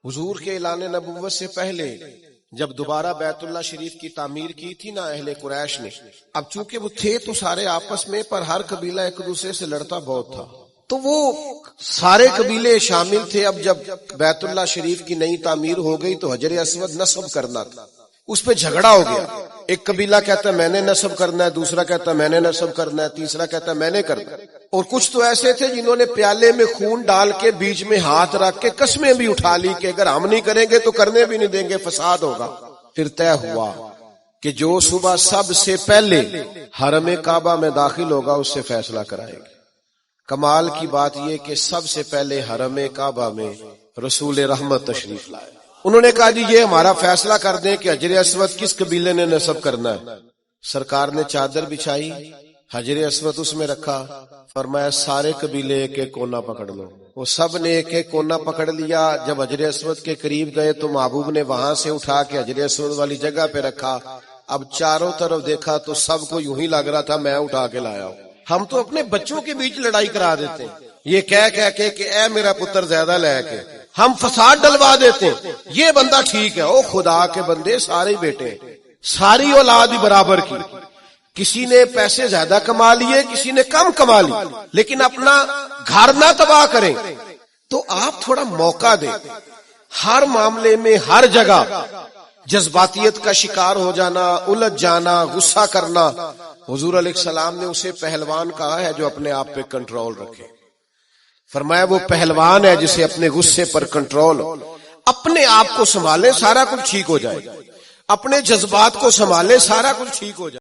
حضور کے اعلان نبوت سے پہلے جب دوبارہ بیت اللہ شریف کی تعمیر کی تھی نا اہل قریش نے، اب چونکہ وہ تھے تو سارے آپس میں، پر ہر قبیلہ ایک دوسرے سے لڑتا بہت تھا، تو وہ سارے قبیلے شامل تھے۔ اب جب بیت اللہ شریف کی نئی تعمیر ہو گئی تو حجر اسود نصب کرنا تھا، اس پہ جھگڑا ہو گیا۔ ایک قبیلہ کہتا ہے میں نے نصب کرنا ہے، دوسرا کہتا ہے میں نے نصب کرنا ہے، تیسرا کہتا ہے میں نے کرنا ہے۔ اور کچھ تو ایسے تھے جنہوں نے پیالے میں خون ڈال کے بیچ میں ہاتھ رکھ کے قسمیں بھی اٹھا لی کہ اگر ہم نہیں کریں گے تو کرنے بھی نہیں دیں گے، فساد ہوگا۔ پھر طے ہوا کہ جو صبح سب سے پہلے حرم کعبہ میں داخل ہوگا اس سے فیصلہ کرائیں گے۔ کمال کی بات یہ کہ سب سے پہلے حرم کعبہ میں رسول رحمت تشریف لائے۔ انہوں نے کہا جی یہ ہمارا فیصلہ کر دیں کہ حجر اسود کس قبیلے نے نصب کرنا ہے۔ سرکار نے چادر بچھائی، حجر اسود اس میں رکھا، فرمایا سارے قبیلے ایک ایک کونا پکڑ لو۔ وہ سب نے ایک ایک کونا پکڑ لیا۔ جب حجر اسود کے قریب گئے تو محبوب نے وہاں سے اٹھا کے حجر اسود والی جگہ پہ رکھا۔ اب چاروں طرف دیکھا تو سب کو یوں ہی لگ رہا تھا میں اٹھا کے لایا ہوں۔ ہم تو اپنے بچوں کے بیچ لڑائی کرا دیتے ہیں، یہ کہہ کے کہ اے میرا پتر زیادہ لے کے ہم فساد ڈلوا دیتے ہیں، یہ بندہ ٹھیک ہے۔ او خدا کے بندے، سارے بیٹے، ساری اولاد ہی برابر کی، کسی نے پیسے زیادہ کما لیے، کسی نے کم کما لی، لیکن اپنا گھر نہ تباہ کریں۔ تو آپ تھوڑا موقع دیں۔ ہر معاملے میں ہر جگہ جذباتیت کا شکار ہو جانا، الجھ جانا، غصہ کرنا، حضور علیہ السلام نے اسے پہلوان کہا ہے جو اپنے آپ پہ کنٹرول رکھے۔ فرمایا وہ پہلوان ہے جسے اپنے غصے پر کنٹرول ہو، اپنے آپ کو سنبھالے سارا کچھ ٹھیک ہو جائے گا، اپنے جذبات کو سنبھالے سارا کچھ ٹھیک ہو جائے گا۔